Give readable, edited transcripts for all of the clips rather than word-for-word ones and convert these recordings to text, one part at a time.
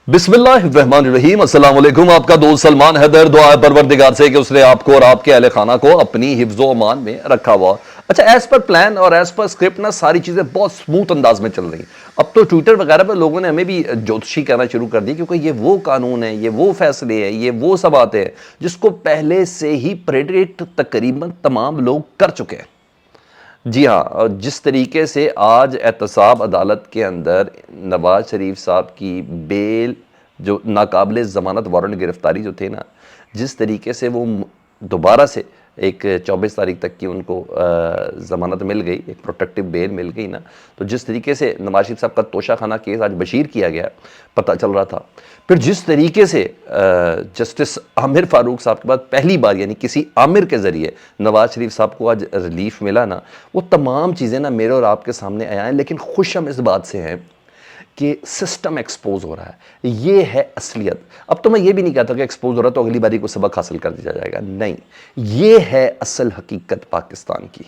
बिस्मिल्लाहिर्रहमानिर्रहीम। अस्सलाम वालेकुम। आपका दोस्त सलमान हैदर। दुआ है परवरदिगार से कि उसने आपको और आपके अहले खाना को अपनी हिफ्ज़ो अमान में रखा हुआ। अच्छा, एज पर प्लान और एज पर स्क्रिप्ट ना सारी चीज़ें बहुत स्मूथ अंदाज में चल रही हैं। अब तो ट्विटर वगैरह पर लोगों ने हमें भी ज्योतिषी कहना शुरू कर दी, क्योंकि ये वो कानून है, ये वो फैसले हैं, ये वो सब बातें हैं जिसको पहले से ही प्रेडिक्ट तकरीबन तमाम लोग कर चुके हैं। जी हाँ, और जिस तरीके से आज एहतसाब अदालत के अंदर नवाज शरीफ साहब की बेल जो नाकाबिले ज़मानत वारंट गिरफ्तारी जो थे ना, जिस तरीके से वो दोबारा से एक 24 तारीख तक की उनको ज़मानत मिल गई, एक प्रोटेक्टिव बेल मिल गई ना, तो जिस तरीके से नवाज शरीफ साहब का तोशा खाना केस आज बशीर किया गया पता चल रहा था। फिर जिस तरीके से जस्टिस आमिर फारूक साहब के बाद पहली बार यानी किसी आमिर के ज़रिए नवाज शरीफ साहब को आज रिलीफ मिला ना, वो तमाम चीज़ें ना मेरे और आपके सामने आया हैं। लेकिन खुश हम इस बात से हैं कि सिस्टम एक्सपोज हो रहा है। ये है असलियत। अब तो मैं ये भी नहीं कहता कि एक्सपोज हो रहा है तो अगली बारी को सबक हासिल कर दिया जाएगा, नहीं, ये है असल हकीकत पाकिस्तान की,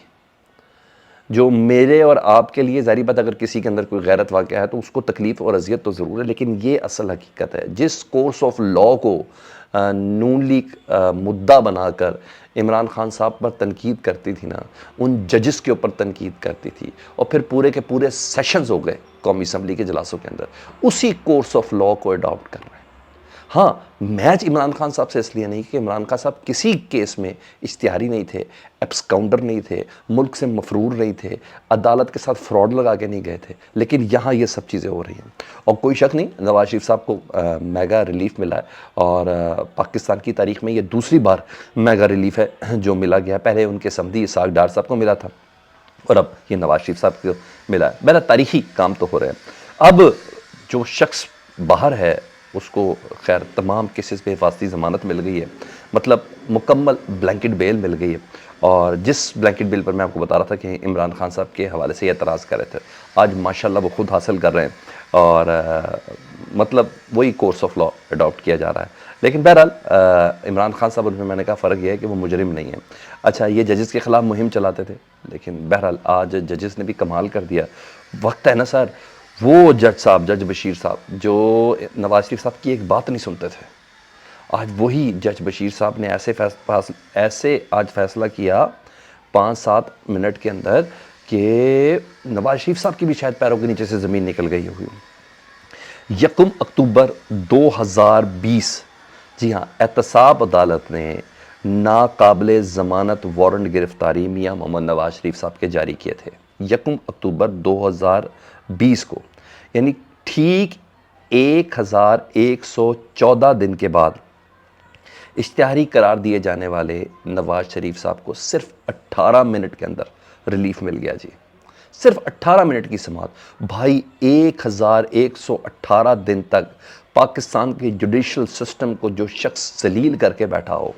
जो मेरे और आपके लिए ज़ाहिर बात अगर किसी के अंदर कोई गैरत वाक़या है तो उसको तकलीफ़ और अज़ियत तो ज़रूर है, लेकिन ये असल हकीकत है। जिस कोर्स ऑफ लॉ को नून लीग मुद्दा बनाकर इमरान खान साहब पर तनकीद करती थी ना, उन जजेस के ऊपर तनकीद करती थी, और फिर पूरे के पूरे सेशंस हो गए कौमी असम्बली के इजलासों के अंदर, उसी कोर्स ऑफ लॉ को अडॉप्ट कर रहे हैं। हाँ, मैच इमरान खान साहब से इसलिए नहीं कि इमरान खान साहब किसी केस में इश्तिहारी नहीं थे, एब्सकाउंडर नहीं थे, मुल्क से मफरूर नहीं थे, अदालत के साथ फ्रॉड लगा के नहीं गए थे, लेकिन यहाँ ये सब चीज़ें हो रही हैं। और कोई शक नहीं, नवाज शरीफ साहब को मेगा रिलीफ मिला है, और पाकिस्तान की तारीख में ये दूसरी बार मेगा रिलीफ है जो मिला गया। पहले उनके समधी इसाक डार साहब को मिला था और अब ये नवाज शरीफ साहब को मिला है। मेरा तारीखी काम तो हो रहे हैं। अब जो शख्स बाहर है उसको खैर तमाम केसेस पे हिफाजती ज़मानत मिल गई है, मतलब मुकम्मल ब्लैंकेट बेल मिल गई है। और जिस ब्लैंकेट बेल पर मैं आपको बता रहा था कि इमरान खान साहब के हवाले से एतराज़ कर रहे थे, आज माशाल्लाह वो खुद हासिल कर रहे हैं, और मतलब वही कोर्स ऑफ लॉ अडॉप्ट किया जा रहा है। लेकिन बहरहाल इमरान खान साहब उनमें मैंने कहा फ़र्क ये है कि वो मुजरिम नहीं है। अच्छा, ये जजेस के ख़िलाफ़ मुहिम चलाते थे, लेकिन बहरहाल आज जजेस ने भी कमाल कर दिया। वक्त है ना सर, वो जज साहब, जज बशीर साहब, जो नवाज शरीफ साहब की एक बात नहीं सुनते थे, आज वही जज बशीर साहब ने ऐसे आज फैसला किया 5-7 मिनट के अंदर कि नवाज शरीफ साहब की भी शायद पैरों के नीचे से ज़मीन निकल गई हुई। 1 अक्टूबर 2020, जी हाँ, एहतसाब अदालत ने नाकाबिले ज़मानत वारंट गिरफ्तारी मियाँ मोहम्मद नवाज शरीफ साहब के जारी किए थे 1 अक्टूबर 2020 को, यानी ठीक 1114 दिन के बाद इश्तिहारी करार दिए जाने वाले नवाज शरीफ साहब को सिर्फ 18 मिनट के अंदर रिलीफ मिल गया जी। सिर्फ 18 मिनट की समाअत। भाई 1118 दिन तक पाकिस्तान के जुडिशल सिस्टम को जो शख्स जलील करके बैठा हो,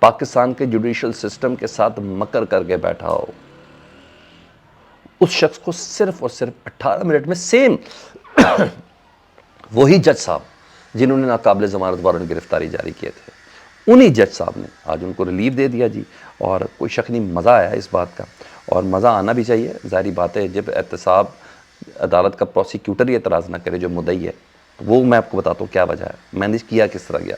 पाकिस्तान के जुडिशल सिस्टम के साथ मकर करके बैठा हो, उस शख्स को सिर्फ और सिर्फ 18 मिनट में सेम वही जज साहब जिन्होंने नाकाबिले ज़मानत वारंट गिरफ्तारी जारी किए थे, उन्हीं जज साहब ने आज उनको रिलीफ दे दिया जी। और कोई शक नहीं, मज़ा आया इस बात का, और मज़ा आना भी चाहिए। ज़ाहिर बात है, जब एहतसाब अदालत का प्रोसिक्यूटर ही एतराज़ ना करे जो मुद्दई है, तो वो मैं आपको बताता हूँ क्या वजह है, मैनेज किया किस तरह गया।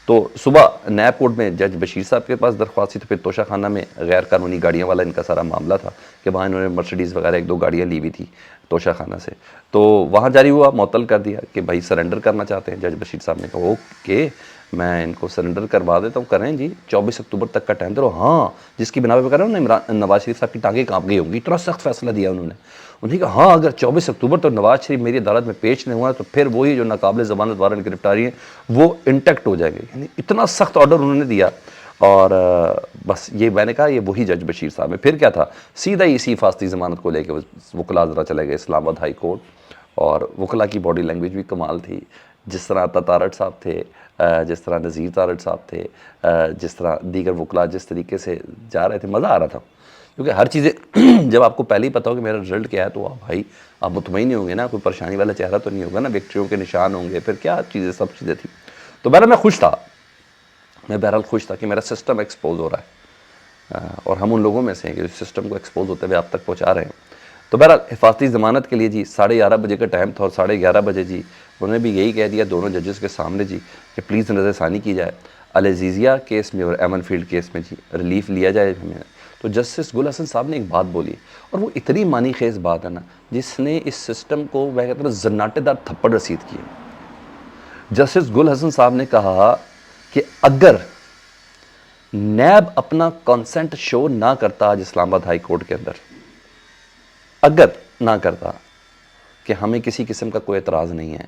तो सुबह नैब कोर्ट में जज बशीर साहब के पास दरख्वास्त थी, तो फिर तोशा खाना में गैर कानूनी गाड़ियों वाला इनका सारा मामला था कि वहाँ इन्होंने मर्सिडीज़ वगैरह 1-2 गाड़ियाँ ली हुई थी तोशा खाना से, तो वहाँ जारी हुआ, मुअत्तल कर दिया कि भाई सरेंडर करना चाहते हैं। जज बशीर साहब ने कहा ओके, मैं इनको सरेंडर करवा देता हूँ, करें जी, 24 अक्टूबर तक का टाइम दो। हाँ, जिसकी बिना पे कर रहा हूँ ना, नवाज शरीफ साहब की टांगें काँप गई होंगी, इतना सख्त फैसला दिया उन्होंने। उन्होंने कहा हाँ, अगर 24 अक्टूबर तो नवाज शरीफ मेरी अदालत में पेश नहीं हुआ तो फिर वही जो नाकाबिले ज़मानत वारंट गिरफ्तारी है वो इंटैक्ट हो जाएगी। यानी इतना सख्त ऑर्डर उन्होंने दिया, और बस ये मैंने कहा ये वही जज बशीर साहब है। फिर क्या था, सीधा इसी हिफाजती ज़मानत को लेकर वकला ज़रा चले गए इस्लामाबाद हाई कोर्ट, और वकला की बॉडी लैंग्वेज भी कमाल थी। जिस तरह अता तारड़ साहब थे, जिस तरह नज़ीर तारड़ साहब थे, जिस तरह दीगर वकला जिस तरीके से जा रहे थे, मज़ा आ रहा था, क्योंकि हर चीज़ें जब आपको पहले ही पता हो कि मेरा रिजल्ट क्या है तो भाई आप मुतमईन नहीं होंगे ना, कोई परेशानी वाला चेहरा तो नहीं होगा ना, विक्ट्रियों के निशान होंगे, फिर क्या चीज़ें, सब चीज़ें थी। तो बहरहाल मैं खुश था, कि मेरा सिस्टम एक्सपोज हो रहा है, और हम उन लोगों में से हैं कि सिस्टम को एक्सपोज होते हुए आप तक पहुँचा रहे हैं। तो बहरहाल हिफाजती ज़मानत के लिए जी 11:30 बजे का टाइम था, और 11:30 बजे जी انہوں نے بھی یہی کہہ دیا دونوں ججز کے سامنے جی کہ پلیز نظر ثانی کی جائے العزیزیہ کیس میں اور ایمن فیلڈ کیس میں جی ریلیف لیا جائے ہمیں. تو جسٹس گل حسن صاحب نے ایک بات بولی اور وہ اتنی معنی خیز بات ہے نا جس نے اس سسٹم کو میں کہتا ہوں زناٹے دار تھپڑ رسید کیے. جسٹس گل حسن صاحب نے کہا کہ اگر نیب اپنا کانسنٹ شو نہ کرتا آج اسلام آباد ہائی کورٹ کے اندر، اگر نہ کرتا کہ ہمیں کسی قسم کا کوئی اعتراض نہیں ہے،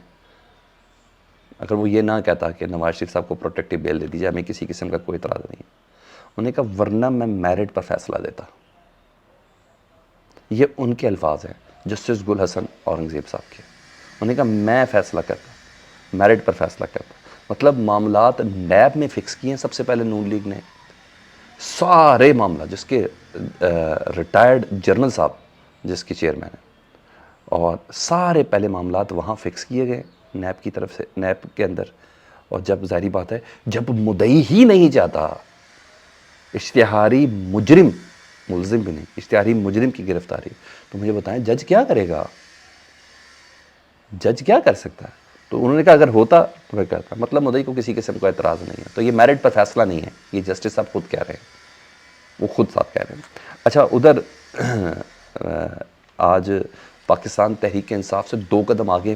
اگر وہ یہ نہ کہتا کہ نواز شریف صاحب کو پروٹیکٹیو بیل دے دیجیے ہمیں کسی قسم کا کوئی اعتراض نہیں ہے، انہوں نے کہا ورنہ میں میرٹ پر فیصلہ دیتا. یہ ان کے الفاظ ہیں جسٹس گل حسن اورنگزیب صاحب کے. انہوں نے کہا میں فیصلہ کرتا، میرٹ پر فیصلہ کرتا. مطلب معاملات نیب میں فکس کیے ہیں سب سے پہلے نون لیگ نے، سارے معاملہ جس کے ریٹائرڈ جنرل صاحب جس کے چیئرمین ہیں، اور سارے پہلے معاملات وہاں فکس کیے گئے نیب کی طرف سے، نیب کے اندر. اور جب ظاہری بات ہے جب مدعی ہی نہیں چاہتا اشتہاری مجرم، ملزم بھی نہیں، اشتہاری مجرم کی گرفتاری، تو مجھے بتائیں جج کیا کرے گا؟ جج کیا کر سکتا ہے؟ تو انہوں نے کہا اگر ہوتا تو میں کہتا. مطلب مدعی کو کسی قسم کا اعتراض نہیں ہے. تو یہ میرٹ پر فیصلہ نہیں ہے، یہ جسٹس صاحب خود کہہ رہے ہیں، وہ خود صاحب کہہ رہے ہیں. اچھا ادھر آج پاکستان تحریک انصاف سے 2 قدم آگے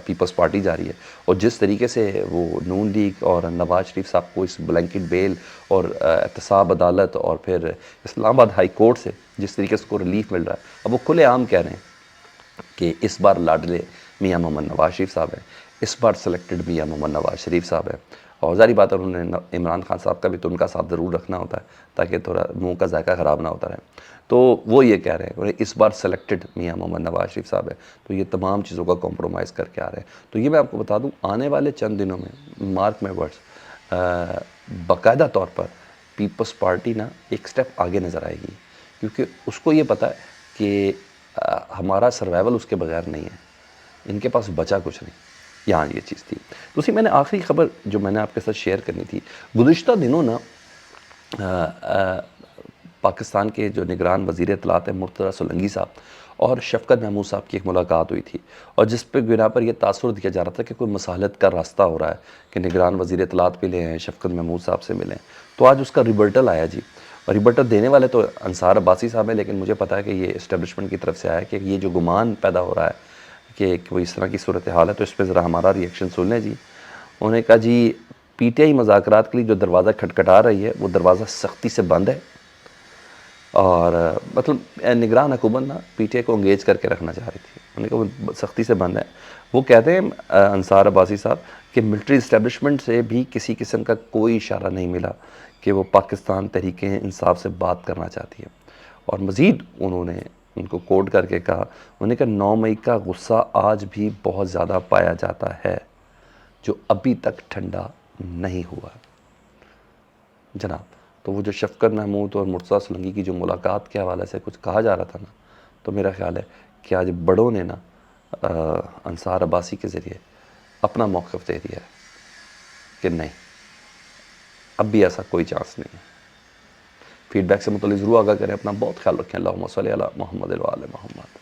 پیپلز پارٹی جا رہی ہے، اور جس طریقے سے وہ نون لیگ اور نواز شریف صاحب کو اس بلینکٹ بیل اور احتساب عدالت اور پھر اسلام آباد ہائی کورٹ سے جس طریقے سے کو ریلیف مل رہا ہے، اب وہ کھلے عام کہہ رہے ہیں کہ اس بار لاڈلے میاں محمد نواز شریف صاحب ہیں، اس بار سلیکٹڈ میاں محمد نواز شریف صاحب ہیں. اور ظاہری بات ہے انہوں نے عمران خان صاحب کا بھی تو ان کا ساتھ ضرور رکھنا ہوتا ہے تاکہ تھوڑا منہ کا ذائقہ خراب نہ ہوتا رہے. تو وہ یہ کہہ رہے ہیں اس بار سلیکٹڈ میاں محمد نواز شریف صاحب ہے، تو یہ تمام چیزوں کا کمپرومائز کر کے آ رہے ہیں. تو یہ میں آپ کو بتا دوں آنے والے چند دنوں میں مارک مائی ورڈز باقاعدہ طور پر پیپلز پارٹی نا ایک سٹیپ آگے نظر آئے گی، کیونکہ اس کو یہ پتہ ہے کہ ہمارا سروائیول اس کے بغیر نہیں ہے، ان کے پاس بچا کچھ نہیں. یہاں یہ چیز تھی. دوسری میں نے آخری خبر جو میں نے آپ کے ساتھ شیئر کرنی تھی، گزشتہ دنوں نا پاکستان کے جو نگران وزیر اطلاعات ہیں مرتضیٰ سولنگی صاحب اور شفقت محمود صاحب کی ایک ملاقات ہوئی تھی، اور جس پہ بنا پر یہ تاثر دیا جا رہا تھا کہ کوئی مصالحت کا راستہ ہو رہا ہے کہ نگران وزیر اطلاعات بھی لے ہیں، شفقت محمود صاحب سے ملیں. تو آج اس کا ریبرٹل آیا جی، اور ریبرٹل دینے والے تو انصار عباسی صاحب ہیں، لیکن مجھے پتا ہے کہ یہ اسٹیبلشمنٹ کی طرف سے آیا کہ یہ جو گمان پیدا ہو رہا ہے کہ وہ اس طرح کی صورتحال ہے، تو اس پہ ذرا ہمارا ریئیکشن سن لیں جی. انہوں نے کہا جی پی ٹی آئی مذاکرات کے لیے جو دروازہ کھٹکھٹا رہی ہے وہ دروازہ سختی سے بند ہے، اور مطلب نگران حکومت نا پی ٹی آئی کو انگیج کر کے رکھنا چاہ رہی تھی. انہوں نے کہا وہ سختی سے بند ہے. وہ کہتے ہیں انصار عباسی صاحب کہ ملٹری اسٹیبلشمنٹ سے بھی کسی قسم کا کوئی اشارہ نہیں ملا کہ وہ پاکستان تحریک انصاف سے بات کرنا چاہتی ہے. اور مزید انہوں نے ان کو کوٹ کر کے کہا، انہوں نے کہا 9 مئی کا غصہ آج بھی بہت زیادہ پایا جاتا ہے جو ابھی تک ٹھنڈا نہیں ہوا. جناب تو وہ جو شفقت محمود اور مرتضیٰ سولنگی کی جو ملاقات کے حوالے سے کچھ کہا جا رہا تھا نا، تو میرا خیال ہے کہ آج بڑوں نے نا انصار عباسی کے ذریعے اپنا موقف دے دیا ہے کہ نہیں اب بھی ایسا کوئی چانس نہیں ہے. فیڈ بیک سے متعلق ضرور آگاہ کریں، اپنا بہت خیال رکھیں. اللہم صلی علی محمد و آل محمد.